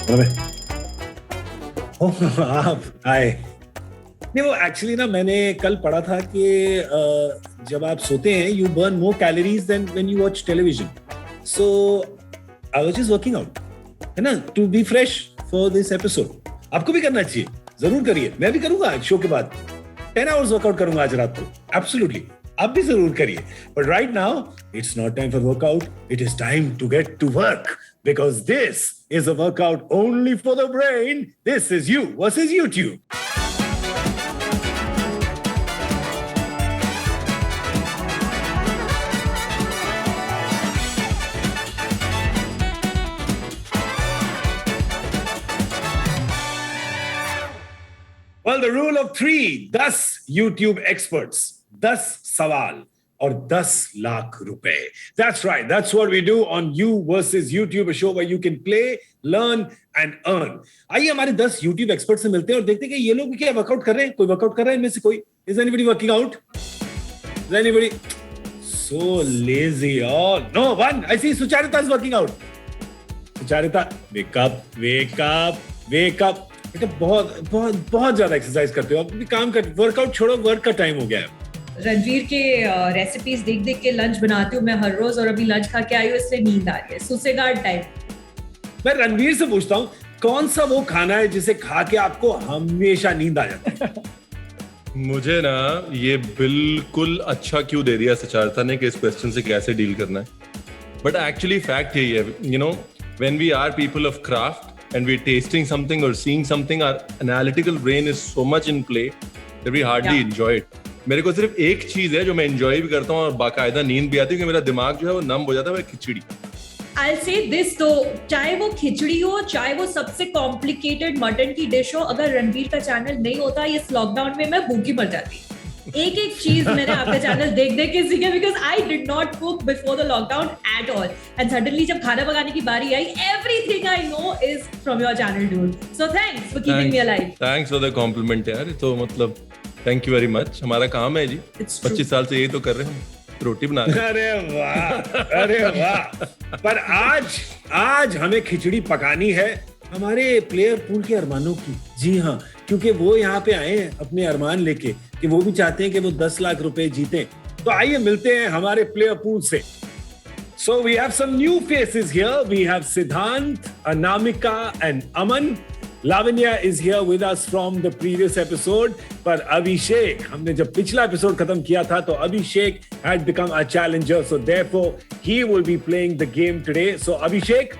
अबे, ओह, आप आए। नहीं, वो एक्चुअली ना मैंने कल पढ़ा था कि जब आप सोते हैं you burn more calories than when you watch television. So I was just working out, है ना, to be fresh for this episode. आपको भी करना चाहिए, जरूर करिए। मैं भी करूंगा शो के बाद 10 आवर्स वर्कआउट करूंगा आज रात को, एब्सोल्युटली। आप भी जरूर करिए। But right now it's not time for workout, it is time to get to work, because this is a workout only for the brain. This is you versus YouTube. Well, the rule of three, 10 YouTube experts, 10 सवाल और 10 लाख रुपए. That's right. That's what we do on You versus YouTube, a show where you can play, learn and earn. आइए हमारे 10 YouTube expert से मिलते हैं और देखते हैं कि ये लोग क्या वर्कआउट कर रहे हैं. कोई वर्कआउट कर रहा है इनमें से कोई? Is anybody working out? Is anybody so lazy? Oh, no one. I see Sucharita is working out. Sucharita, wake up, wake up, wake up. बेटा बहुत बहुत बहुत ज्यादा एक्सरसाइज करते हो, अपनी काम कर, वर्कआउट छोड़ो, वर्क का टाइम हो गया है। रणवीर के रेसिपीज देख देख के लंच बनाती हूँ मैं हर रोज, और अभी लंच खा के आई हूँ इसलिए नींद आ रही है, सुसेगार्ड टाइप। मैं रणवीर से पूछता हूँ, कौन सा वो खाना है जिसे खा के आपको हमेशा नींद आ जाती है? मुझे ना ये बिल्कुल अच्छा क्यों दे दिया सचारता ने कि इस क्वेश्चन से कैसे डील करना है। बट एक्चुअली फैक्ट यही है, you know, when we are people of craft and we're tasting something or seeing something, our analytical brain is so much in play that we hardly enjoy it. मेरे को सिर्फ एक चीज है जो मैं enjoy भी करता हूँ और बाकायदा नींद भी आती है कि मेरा दिमाग जो है वो नम हो जाता है, वो खिचड़ी। I'll say this though, चाहे वो खिचड़ी हो, चाहे वो सबसे कॉम्प्लिकेटेड मटन की डिश हो, अगर रणवीर का चैनल नहीं होता इस लॉकडाउन में मैं भूखी मर जाती। एक एक चीज मैंने आपका चैनल देख देख के सीखा, because I did not cook before the lockdown at all, and suddenly जब खाना पकाने की बारी आई, everything I know is from your channel dude. So thanks for keeping me alive. Thanks for the compliment यार, तो मतलब थैंक यू वेरी मच। हमारा काम है जी, 25 साल से यही तो कर रहे हैं, रोटी बना रहे हैं। अरे वाह, अरे वाह। पर आज हमें खिचड़ी पकानी है हमारे प्लेयर पूल के अरमानों की। जी हाँ, क्योंकि वो यहाँ पे आए हैं अपने अरमान लेके कि वो भी चाहते हैं कि वो 10 लाख रुपए जीते। तो आइए मिलते हैं हमारे प्लेयर पूल से। So we have some new faces here. We have Siddhant, Anamika and Aman. Lavanya is here with us from the previous episode. पर अभिषेक, हमने जब पिछला एपिसोड खत्म किया था तो अभिषेक had become a challenger. So therefore he will be playing the game today. So Abhishek,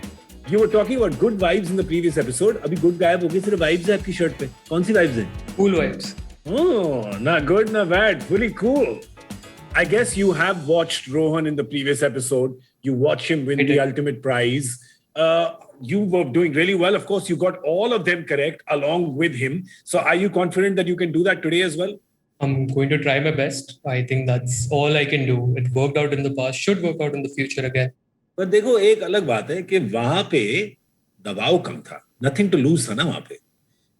you were talking about good vibes in the previous episode. अभी good गायब हो गई, सिर्फ vibes है आपकी शर्ट पे। कौन सी vibes है? Cool vibes. Oh, not good, not bad. Fully cool. I guess you have watched Rohan in the previous episode. You watched him win the ultimate prize. You were doing really well. Of course, you got all of them correct along with him. So are you confident that you can do that today as well? I'm going to try my best. I think that's all I can do. It worked out in the past, should work out in the future again. पर देखो एक अलग बात है कि वहां पे दबाव कम था, नथिंग टू लूज था ना वहां पे।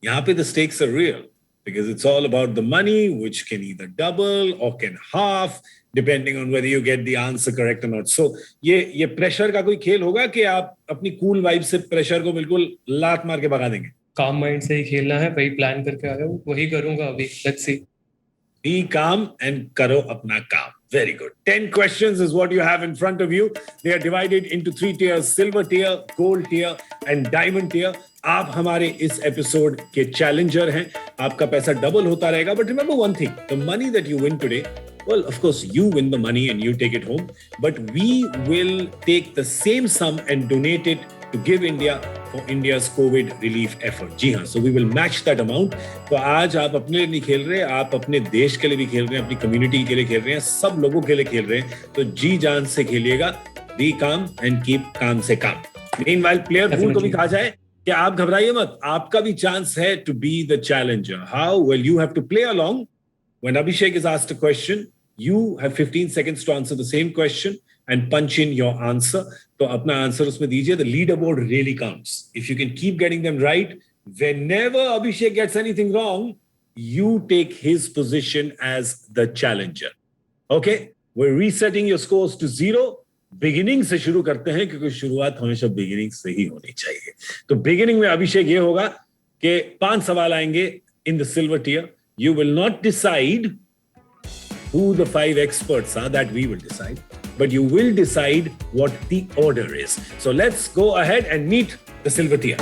यहाँ पे the stakes are real because it's all about the money, which can either double or can half depending on whether you get the answer correct or not. So ये pressure का कोई खेल होगा कि आप अपनी कूल वाइब से pressure को बिल्कुल लात मार के भगा देंगे? काम माइंड से ही खेलना है, वही प्लान करके आया हूँ, वही करूंगा अभी। Let's see. Be calm and करो अपना काम. Very good. 10 questions is what you have in front of you. They are divided into 3 tiers: silver tier, gold tier and diamond tier. आप हमारे इस एपिसोड के चैलेंजर हैं, आपका पैसा डबल होता रहेगा। But remember one thing, the money that you win today, well, of course, you win the money and you take it home, but we will take the same sum and donate it to Give India for India's COVID relief effort. जी हाँ, so we will match that amount. तो आज आप अपने लिए नहीं खेल रहे, आप अपने देश के लिए भी खेल रहे हैं, अपनी कम्युनिटी के लिए खेल रहे हैं, सब लोगों के लिए खेल रहे हैं। तो जी जान से खेलिएगा, be calm and keep calm से काम। Meanwhile, player pool को भी कहा जाए कि आप घबराइए मत, आपका भी चांस है to be the challenger. How? Well, you have to play along. When Abhishek is asked a question, you have 15 seconds to answer the same question and punch in your answer. तो अपना answer उसमें दीजिए. The leaderboard really counts. If you can keep getting them right, whenever Abhishek gets anything wrong, you take his position as the challenger. Okay? We're resetting your scores to 0. Beginning से शुरू करते हैं क्योंकि शुरुआत हमेशा beginning से ही होनी चाहिए। तो बिगिनिंग में अभिषेक ये होगा कि 5 सवाल आएंगे in the silver tier. You will not decide who the 5 experts are, that we will decide, but you will decide what the order is. So let's go ahead and meet the silver tier.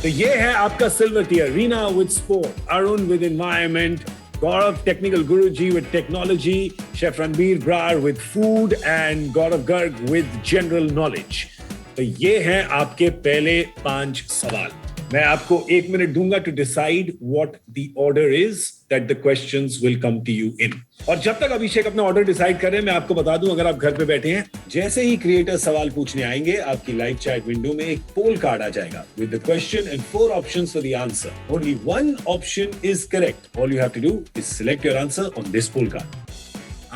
तो ये है आपका silver tier. Reena with sport, Arun with environment, Gaurav technical guruji with technology, Chef Ranbir Brar with food, and Gaurav Garg with general knowledge. तो ये हैं आपके पहले 5 सवाल। मैं आपको 1 मिनट दूंगा to decide what the order is that the questions will come to you in. और जब तक अभिषेक अपना ऑर्डर डिसाइड कर रहे हैं, मैं आपको बता दूं, अगर आप घर पे बैठे हैं, जैसे ही क्रिएटर सवाल पूछने आएंगे, आपकी लाइव चैट विंडो में एक पोल कार्ड आ जाएगा with the question and 4 options for the answer. Only 1 option is correct. All you have to do is select your answer on this poll card.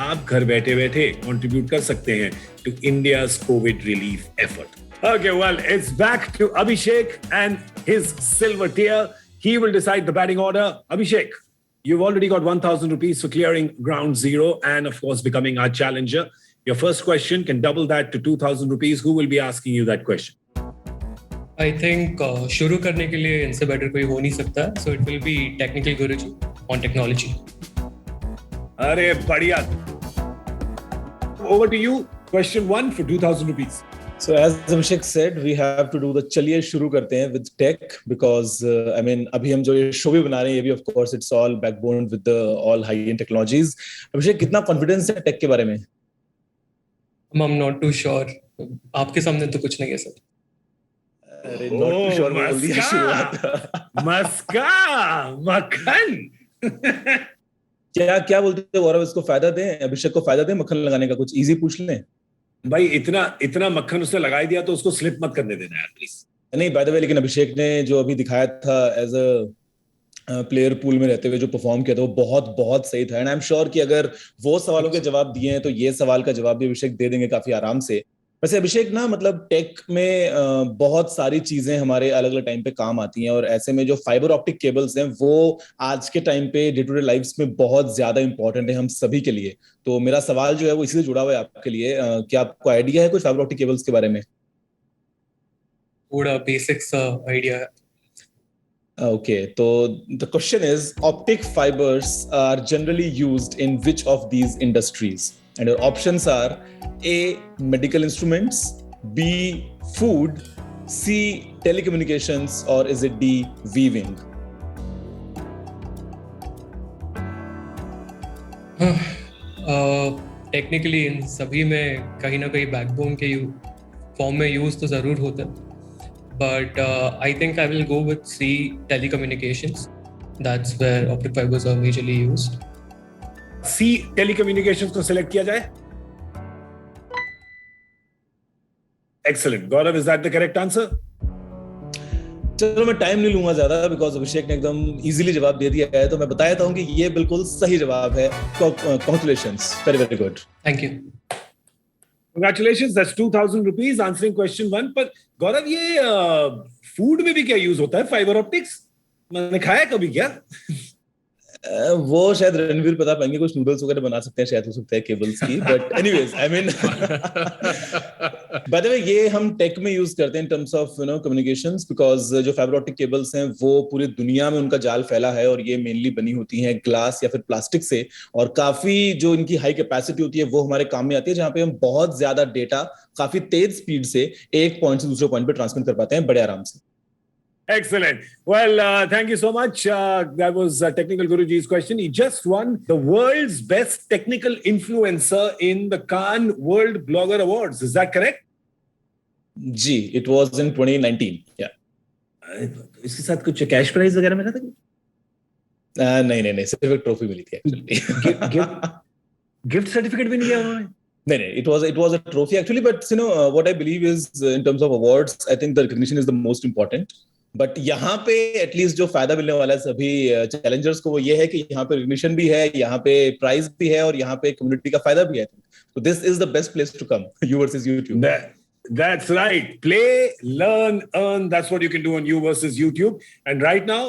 आप घर बैठे बैठे कंट्रीब्यूट कर सकते हैं to India's COVID relief effort. Okay, well, it's back to Abhishek and his silver tier. He will decide the batting order. Abhishek, you've already got 1,000 rupees for clearing ground zero and, of course, becoming our challenger. Your first question can double that to 2,000 rupees. Who will be asking you that question? I think शुरू करने के लिए इनसे better कोई हो नहीं सकता, so it will be technical guruji on technology. अरे बढ़िया. Over to you. Question 1 for 2,000 rupees. So as Abhishek said, we have to do the चलिए शुरू करते हैं with tech because I mean अभी हम जो ये शो भी बना रहे हैं, ये भी of course it's all backbone with the all high-end technologies. अभिषेक, कितना confidence है tech के बारे में? I'm not too sure. आपके सामने तो कुछ नहीं है सर। अरे not too sure बोल दिया शुरुआत। मस्का मक्खन। क्या बोलते हैं गौरव, इसको फायदा दें, अभिषेक को फायदा दें मक्खन लगाने का? कुछ इजी पूछ लें भाई। इतना मक्खन उसने लगा दिया तो उसको स्लिप मत करने देना यार प्लीज। नहीं, बाय द वे, लेकिन अभिषेक ने जो अभी दिखाया था एज अ प्लेयर पूल में रहते हुए जो परफॉर्म किया था, वो बहुत बहुत सही था। एंड आई एम श्योर कि अगर वो सवालों के जवाब दिए हैं तो ये सवाल का जवाब भी अभिषेक दे देंगे काफी आराम से। वैसे अभिषेक ना, मतलब टेक में बहुत सारी चीजें हमारे अलग अलग टाइम पे काम आती हैं, और ऐसे में जो फाइबर ऑप्टिक केबल्स हैं वो आज के टाइम पे डे टू डे लाइफ्स में बहुत ज्यादा इंपॉर्टेंट है हम सभी के लिए। तो मेरा सवाल जो है वो इसी से जुड़ा हुआ है आपके लिए। क्या आपको आइडिया है कुछ फाइबर ऑप्टिक केबल्स के बारे में? थोड़ा बेसिक्स आइडिया है। Okay, so the question is, optic fibers are generally used in which of these industries? And your options are A, medical instruments, B, food, C, telecommunications, or is it D, weaving? Technically इन सभी में कहीं ना कहीं backbone के form में use तो जरूर होता है, but I think I will go with C, telecommunications. That's where optic fibers are majorly used. C, telecommunications को select किया जाए। Excellent. Gaurav, is that the correct answer? चलो मैं टाइम नहीं लूंगा ज्यादा बिकॉज अभिषेक ने एकदम इजीली जवाब दे दिया है, तो मैं बताया था कि ये बिल्कुल सही जवाब है। Congratulations, very very good. Thank you. Congratulations, that's 2,000 rupees answering question 1. पर गौरव, ये फूड में भी क्या यूज होता है फाइबर ऑप्टिक्स? मैंने खाया कभी क्या? वो शायद रणवीर बता पाएंगे, कुछ नूडल्स वगैरह बना सकते हैं शायद, हो सकता है केबल्स की, but anyways I mean by the way ये हम टेक में यूज करते हैं in terms of communications, because जो फाइबर ऑप्टिक केबल्स हैं वो पूरी दुनिया में उनका जाल फैला है, और ये मेनली बनी होती हैं ग्लास या फिर प्लास्टिक से, और काफी जो इनकी हाई कैपेसिटी होती है वो हमारे काम में आती है, जहां पे हम बहुत ज्यादा डेटा काफी तेज स्पीड से एक पॉइंट से दूसरे पॉइंट पे ट्रांसमिट कर पाते हैं बड़े आराम से। Excellent. Well, thank you so much. That was Technical Guruji's question. He just won the world's best technical influencer in the Cannes World Blogger Awards. Is that correct? Ji, it was in 2019. Yeah. इसके साथ कुछ cash prize वगैरह मिला था? नहीं, सिर्फ एक trophy मिली थी एक्चुअली। गिफ्ट सर्टिफिकेट भी नहीं दिया उन्होंने? No, it was a trophy actually, but what I believe is in terms of awards, I think the recognition is the most important. But यहाँ पे एटलीस्ट जो फायदा मिलने वाला है सभी चैलेंजर्स को वो ये है कि यहाँ पे रिकग्निशन भी है, यहाँ पे प्राइज भी है, और यहाँ पे कम्युनिटी का फायदा भी है। So this is the best place to come. You versus YouTube. That's right. Play, learn, earn. That's what you can do on You versus YouTube. And right now,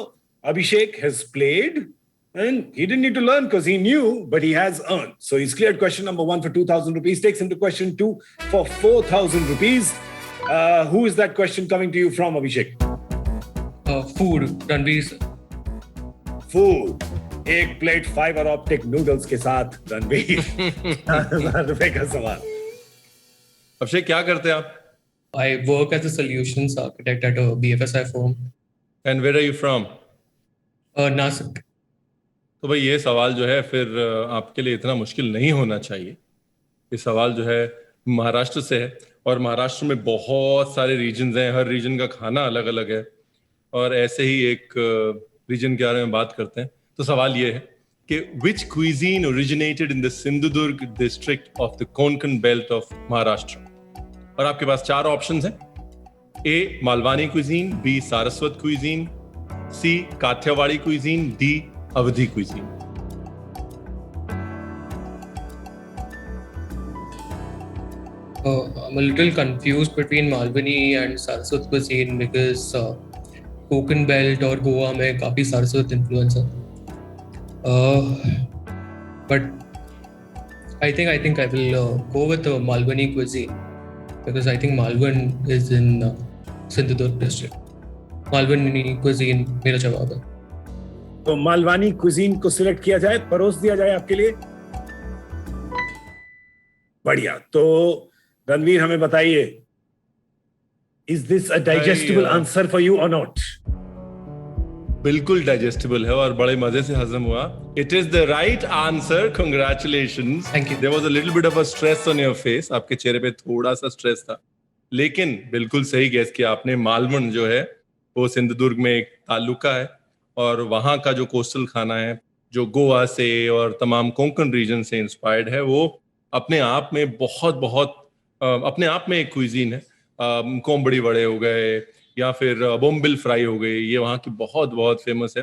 Abhishek has played, And he didn't need to learn because he knew, but he has earned. So he's cleared question number 1 for 2,000 rupees, takes him to question 2 for 4,000 rupees. Who is that question coming to you from, Abhishek? Food, Ranveer sir. Food. एक plate fibre optic noodles के साथ रणवीर 4,000 रुपए का सवाल. अभिषेक क्या करते हैं आप? I work as a solutions architect at a BFSI firm. And where are you from? Nasik. तो भाई ये सवाल जो है फिर आपके लिए इतना मुश्किल नहीं होना चाहिए. ये सवाल जो है महाराष्ट्र से है और महाराष्ट्र में बहुत सारे रीजन्स हैं, हर रीजन का खाना अलग अलग है और ऐसे ही एक रीजन के बारे में बात करते हैं. तो सवाल ये है कि which cuisine originated in the Sindhudurg district of the Konkan belt of Maharashtra? और आपके पास 4 ऑप्शंस हैं. A Malvani cuisine, B Saraswat cuisine, C Kathiyawadi cuisine, D Awadhi cuisine. I'm a little confused between Malwani and Saraswat cuisine because Konkan belt और गोवा में काफी Saraswat influence है. But I think I will go with the Malwani cuisine because I think Malwan is in Sindhudurg district. Malwani cuisine मेरा जवाब है. तो Malvani cuisine को select किया जाए, परोस दिया जाए आपके लिए. बढ़िया. तो रणवीर हमें बताइए, is this a digestible answer for you और नॉट? बिल्कुल डाइजेस्टेबल है और बड़े मजे से हजम हुआ. It is the right answer. Congratulations. Thank you. There was a little bit of a stress on your face. आपके चेहरे पे थोड़ा सा स्ट्रेस था, लेकिन बिल्कुल सही गेस किया आपने. मालवण जो है वो सिंधुदुर्ग में एक तालुका है और वहाँ का जो कोस्टल खाना है जो गोवा से और तमाम कोंकण रीजन से इंस्पायर्ड है, वो अपने आप में बहुत अपने आप में एक क्विजीन है. कोंबड़ी वड़े हो गए या फिर बोम्बिल फ्राई हो गई, ये वहाँ की बहुत फेमस है.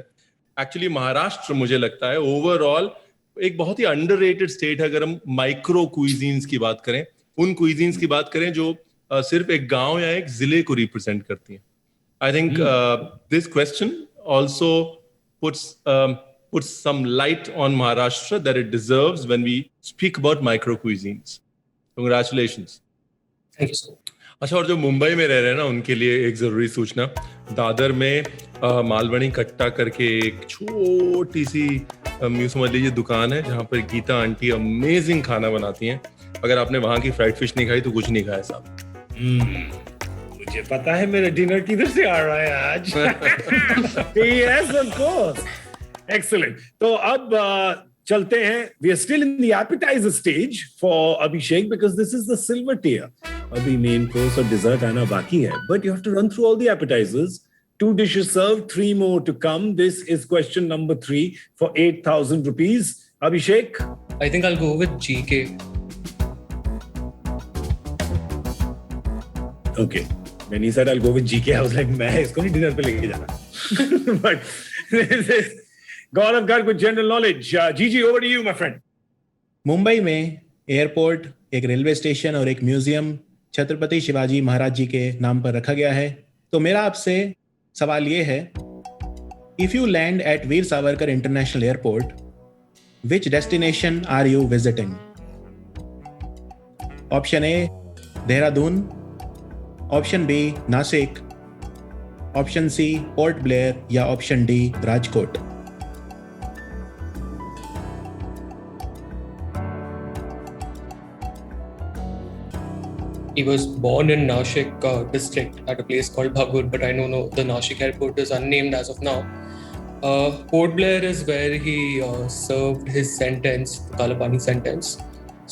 एक्चुअली महाराष्ट्र मुझे लगता है ओवरऑल एक बहुत ही अंडररेटेड स्टेट है. अगर हम माइक्रो क्विजीन्स की बात करें, उन क्विजीन्स की बात करें जो सिर्फ एक गांव या एक जिले को रिप्रेजेंट करती हैं. I think this question also puts some light on Maharashtra that it deserves when we speak about micro cuisines. Congratulations. Thank you so much. अच्छा, और जो मुंबई में रह रहे हैं ना, उनके लिए एक जरूरी सूचना. दादर में मालवनी कट्टा करके एक छोटी सी यूं समझ लीजिए दुकान है जहाँ पर गीता आंटी अमेजिंग खाना बनाती हैं. अगर आपने वहाँ की फ्राइड फिश नहीं खाई तो कुछ नहीं खाया साहब. मुझे पता है मेरा डिनर किधर से आ रहा है आज. Yes, of course. Excellent. तो अब चलते हैं. We are still in the appetizer stage for Abhishek because this is the silver tier. अभी main course और dessert आना बाकी है. But you have to run through all the appetizers. 2 dishes served, 3 more to come. This is question number 3 for 8,000 rupees. Abhishek? I think I'll go with GK. Okay. When he said I'll go with GK, I was like, मैं इसको नहीं dinner पे लेके जाना. But this is Gaurav Garg with general knowledge. Gigi, over to you, my friend. Mumbai में airport, एक railway station और एक म्यूजियम छत्रपति शिवाजी महाराज जी के नाम पर रखा गया है. तो मेरा आपसे सवाल ये है, if you land at Veer Savarkar International Airport, which destination are you visiting? Option A Dehradun, option B Nashik, option C Port Blair या option D Rajkot. He was born in Nashik district at a place called Bhagur, but I don't know the Nashik airport is unnamed as of now. Port Blair is where he served his sentence, the Kalapani sentence.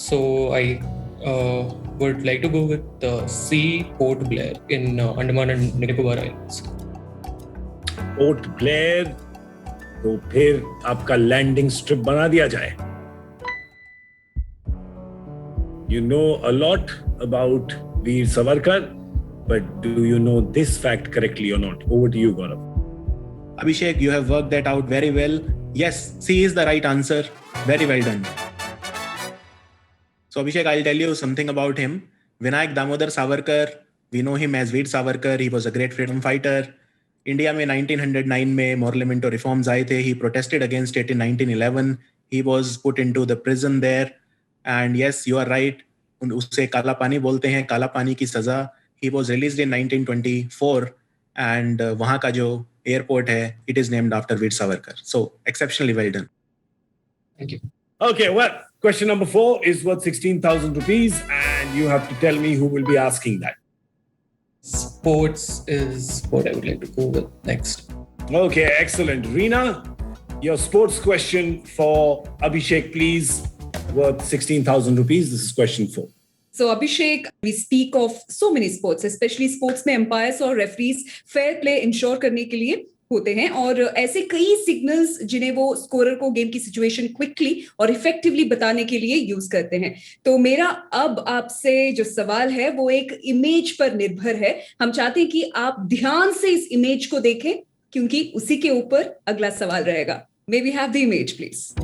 So I would like to go with C, Port Blair in Andaman and Nicobar Islands. Port Blair. तो फिर आपका landing strip बना दिया जाए. You know a lot about Veer Savarkar, but do you know this fact correctly or not? Over to you, Gaurav. Abhishek, you have worked that out very well. Yes, C is the right answer. Very well done. So Abhishek, I'll tell you something about him. Vinayak Damodar Savarkar, we know him as Veer Savarkar. He was a great freedom fighter. India में 1909 में मोरलेमेंटो reforms आए थे. He protested against it in 1911. He was put into the prison there. And yes, you are right. उसे काला पानी बोलते हैं, काला पानी की सजा. He was released in 1924. And वहाँ का जो airport है, it is named after Veer Savarkar. So exceptionally well done. Thank you. Okay, well, question number 4 is worth 16,000 rupees, and you have to tell me who will be asking that. Sports is what I would like to go with next. Okay, excellent. Reena, your sports question for Abhishek, please, worth 16,000 rupees. This is question 4. So Abhishek, we speak of so many sports, especially sports में umpires और referees fair play ensure करने के लिए होते हैं और ऐसे कई सिग्नल्स जिन्हें वो स्कोरर को गेम की सिचुएशन क्विकली और इफेक्टिवली बताने के लिए यूज करते हैं. तो मेरा अब आपसे जो सवाल है वो एक इमेज पर निर्भर है. हम चाहते हैं कि आप ध्यान से इस इमेज को देखें क्योंकि उसी के ऊपर अगला सवाल रहेगा. May we have the image, please?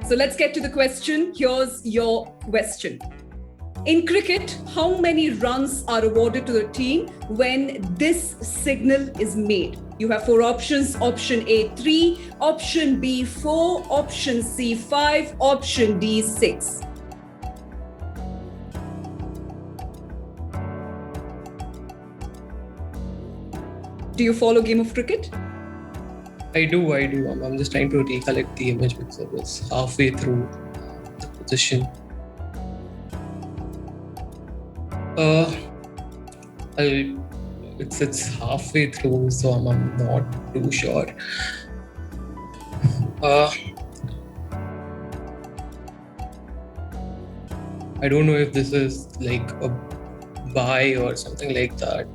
So let's get to the question. Here's your question. In cricket, how many runs are awarded to the team when this signal is made? You have 4 options. Option A, 3. Option B, 4. Option C, 5. Option D, 6. Do you follow game of cricket? I do. I'm just trying to recollect the image because I was halfway through the position. It's halfway through, so I'm not too sure. I don't know if this is like a buy or something like that.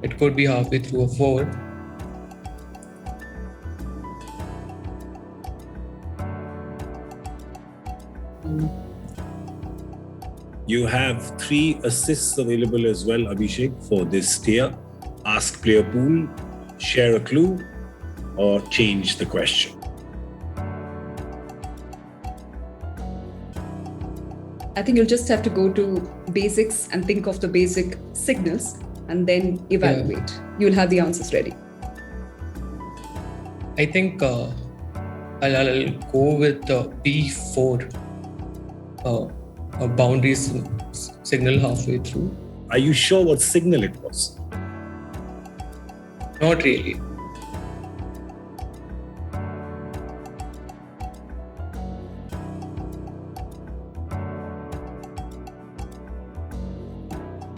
It could be halfway through a 4. You have 3 assists available as well, Abhishek, for this tier. Ask player pool, share a clue, or change the question. I think you'll just have to go to basics and think of the basic signals and then evaluate. You'll have the answers ready. I think I'll go with B4. A boundary signal halfway through. Are you sure what signal it was? Not really.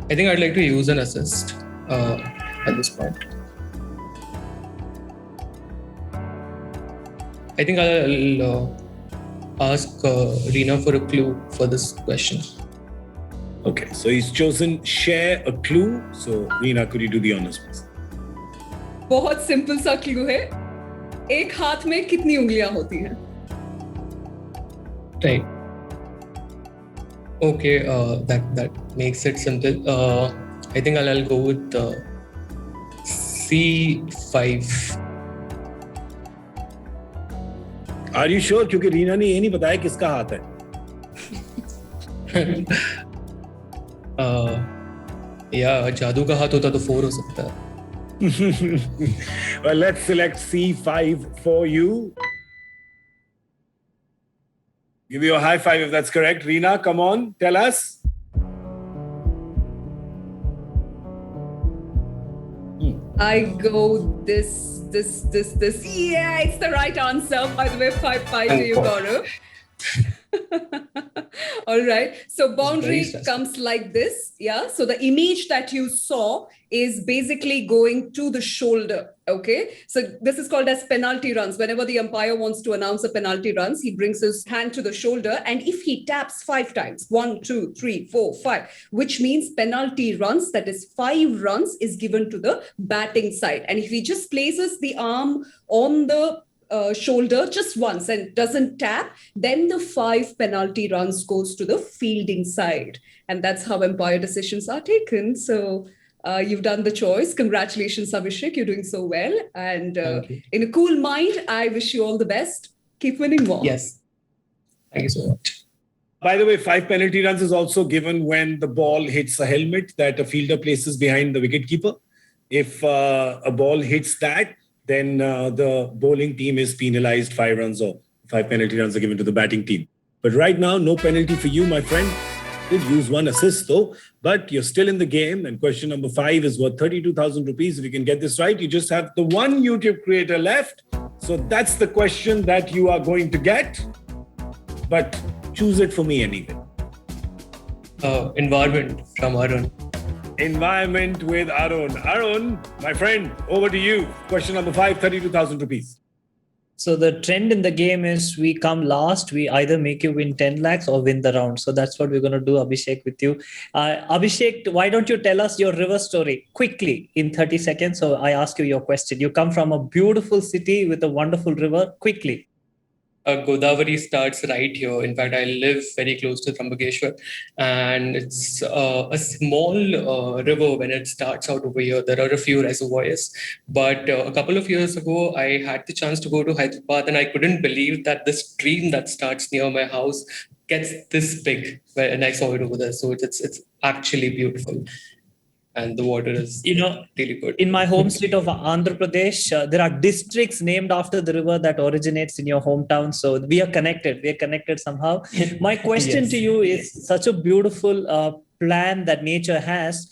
I think I'd like to use an assist at this point. I think I'll ask Reena for a clue for this question. Okay, so he's chosen share a clue. So Reena, could you do the honors, please? बहुत simple सा clue है. एक हाथ में कितनी उंगलियां होती हैं? Right. Okay, that makes it simple. I think I'll go with C5. Are you sure? क्योंकि रीना ने ये नहीं बताया किसका हाथ है. या जादू का हाथ होता तो 4 हो सकता है. Well, let's select C5 for you. Give you a high five if that's correct. Reena, come on, tell us. I go this. Yeah, it's the right answer. By the way, 5 to you, Gaurav. All right. So boundary comes like this. Yeah. So the image that you saw is basically going to the shoulder. Okay. So this is called as penalty runs. Whenever the umpire wants to announce a penalty runs, he brings his hand to the shoulder. And if he taps 5 times, 1, 2, 3, 4, 5, which means penalty runs, that is 5 runs is given to the batting side. And if he just places the arm on the shoulder just once and doesn't tap, then the 5 penalty runs goes to the fielding side. And that's how umpire decisions are taken. So you've done the choice. Congratulations, Abhishek. You're doing so well. And in a cool mind, I wish you all the best. Keep winning more. Yes. Thank you so much. By the way, 5 penalty runs is also given when the ball hits a helmet that a fielder places behind the wicketkeeper. If a ball hits that, then the bowling team is penalized 5 runs, or 5 penalty runs are given to the batting team. But right now, no penalty for you, my friend. Did use 1 assist though, but you're still in the game. And question number 5 is worth 32,000 rupees. If you can get this right, you just have the one YouTube creator left. So that's the question that you are going to get. But choose it for me anyway. Environment from Arun. Environment with Arun. Arun, my friend, over to you. Question number 5, 32,000 rupees. So the trend in the game is we come last, we either make you win 10 lakhs or win the round. So that's what we're going to do, Abhishek, with you. Abhishek, why don't you tell us your river story quickly in 30 seconds? So I ask you your question. You come from a beautiful city with a wonderful river. Quickly. Godavari starts right here. In fact, I live very close to Trambakeshwar, and it's a small river when it starts out over here. There are a few reservoirs, but a couple of years ago, I had the chance to go to Hyderabad, and I couldn't believe that the stream that starts near my house gets this big, and I saw it over there. So it's actually beautiful. And the water is really good. In my home state of Andhra Pradesh, there are districts named after the river that originates in your hometown. So we are connected. We are connected somehow. My question to you is such a beautiful plan that nature has.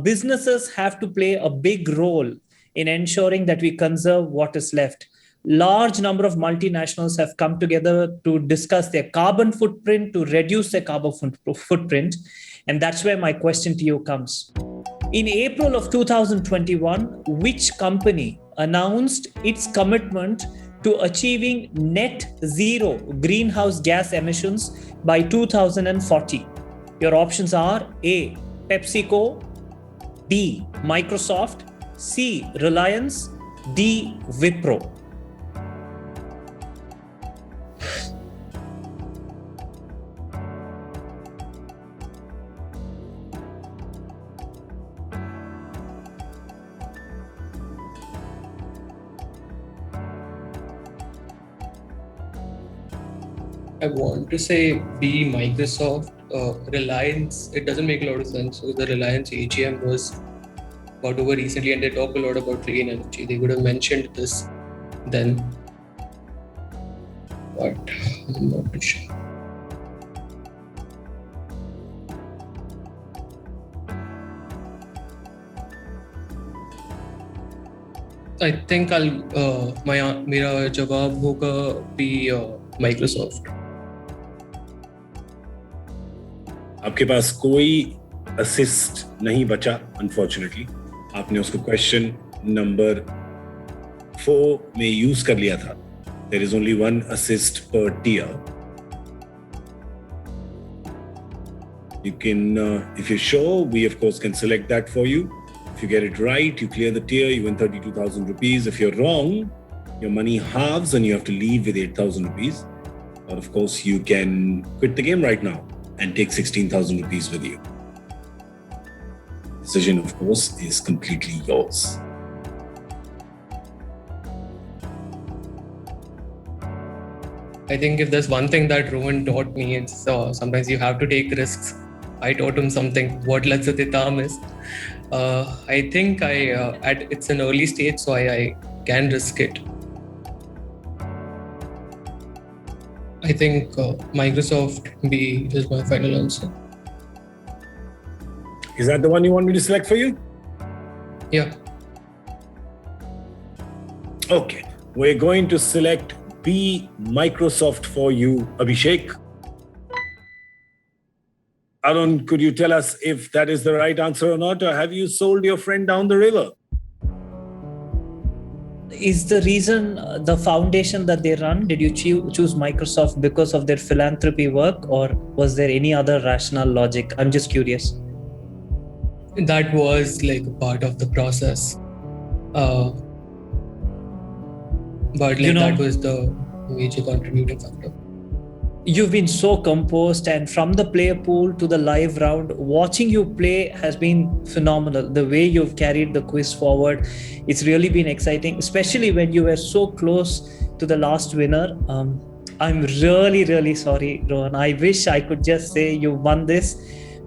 Businesses have to play a big role in ensuring that we conserve what is left. Large number of multinationals have come together to discuss their carbon footprint, to reduce their carbon footprint. And that's where my question to you comes. In April of 2021, which company announced its commitment to achieving net zero greenhouse gas emissions by 2040? Your options are A, PepsiCo, B, Microsoft, C, Reliance, D, Wipro. I want to say B, Microsoft. Reliance, it doesn't make a lot of sense. So the Reliance AGM was got over recently, and they talk a lot about clean energy. They would have mentioned this then, but I'm not too sure. I think मेरा जवाब होगा B, Microsoft. आपके पास कोई assist नहीं बचा, unfortunately. आपने उसको question number 4 में यूज कर लिया था. देयर इज ओनली 1 असिस्ट पर tier. You can, if you're sure, we of course can select that for you. If you get it right, you clear the tier, you win 32,000 rupees. If you're wrong, your money halves and you have to leave with 8,000 rupees. Or of course, you can quit the game right now and take 16,000 rupees with you. Decision, of course, is completely yours. I think if there's one thing that Rohan taught me, it's sometimes you have to take risks. I taught him something, what Latsatitam is. I think it's an early stage, so I can risk it. I think Microsoft B is my final answer. Is that the one you want me to select for you? Yeah. Okay. We're going to select B, Microsoft for you, Abhishek. Arun, could you tell us if that is the right answer or not, or have you sold your friend down the river? Is the reason the foundation that they run, did you choose Microsoft because of their philanthropy work, or was there any other rational logic? I'm just curious. That was like a part of the process. But that was the major contributing factor. You've been so composed, and from the player pool to the live round, watching you play has been phenomenal. The way you've carried the quiz forward, it's really been exciting, especially when you were so close to the last winner. I'm really, really sorry, Rohan. I wish I could just say you won this,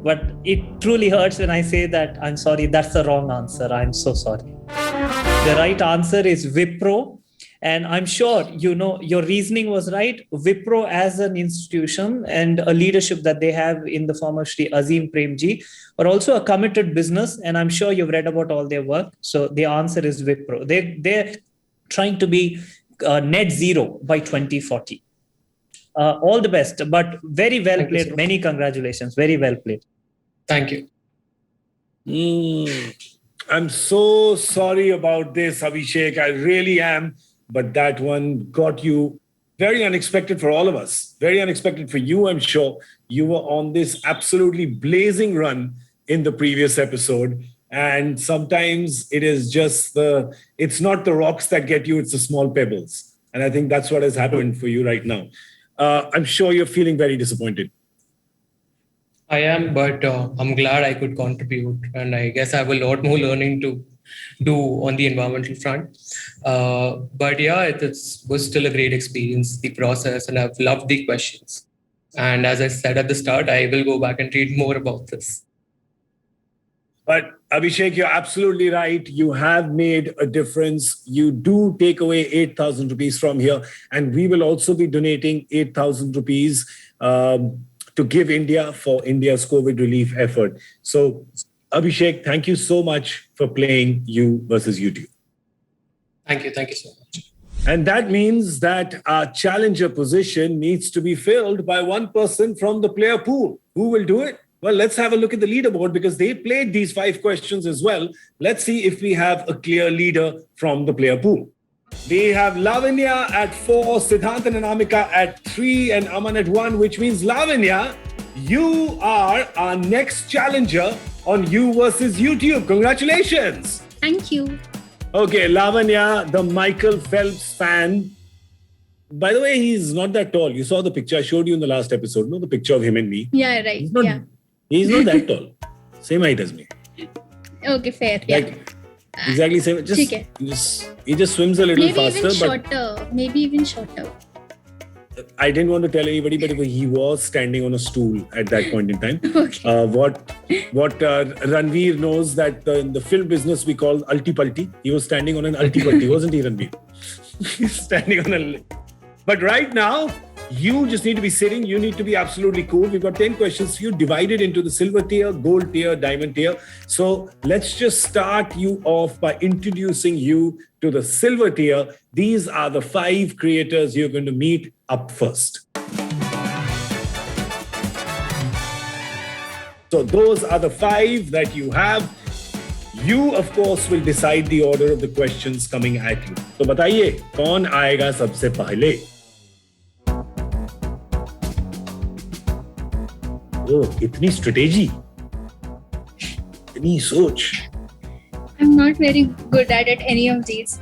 but it truly hurts when I say that I'm sorry. That's the wrong answer. I'm so sorry. The right answer is Wipro. And I'm sure you know your reasoning was right. Wipro as an institution and a leadership that they have in the form of Shri Azim Premji are also a committed business. And I'm sure you've read about all their work. So the answer is Wipro. They're trying to be net zero by 2040. All the best, but very well Thank you, played. sir. Many congratulations. Very well played. Thank you. I'm so sorry about this, Abhishek. I really am. But that one got you very unexpected for all of us. Very unexpected for you, I'm sure. You were on this absolutely blazing run in the previous episode. And sometimes it is just it's not the rocks that get you, it's the small pebbles. And I think that's what has happened for you right now. I'm sure you're feeling very disappointed. I am, but I'm glad I could contribute. And I guess I have a lot more learning to do on the environmental front. But yeah, it was still a great experience, the process, and I've loved the questions. And as I said at the start, I will go back and read more about this. But Abhishek, you're absolutely right. You have made a difference. You do take away 8,000 rupees from here. And we will also be donating 8,000 rupees to give India for India's COVID relief effort. So Abhishek, thank you so much for playing You versus YouTube. Thank you so much. And that means that our challenger position needs to be filled by one person from the player pool. Who will do it? Well, let's have a look at the leaderboard because they played these 5 questions as well. Let's see if we have a clear leader from the player pool. We have Lavanya at 4, Siddhant and Anamika at 3, and Aman at 1, which means Lavanya, you are our next challenger on You versus YouTube. Congratulations. Thank you. Okay, Lavanya, the Michael Phelps fan. By the way, he's not that tall. You saw the picture I showed you in the last episode, no? The picture of him and me. Yeah, right. He's not, Yeah. He's not that tall. Same height as me. Okay, fair. Yeah. Like, exactly same. Okay. He just swims a little Maybe faster. even But shorter. Maybe even shorter. I didn't want to tell anybody, but he was standing on a stool at that point in time. Okay. What Ranveer knows that in the film business we call ulti-pulti. He was standing on an ulti-pulti, wasn't he, Ranveer? He's standing on a... But right now, you just need to be sitting. You need to be absolutely cool. We've got 10 questions for you, divided into the silver tier, gold tier, diamond tier. So let's just start you off by introducing you to the silver tier. These are the 5 creators you're going to meet up first. So those are the 5 that you have. You, of course, will decide the order of the questions coming at you. So बताइए, कौन आएगा सबसे पहले? Oh, इतनी strategy, इतनी सोच. I'm not very good at any of these.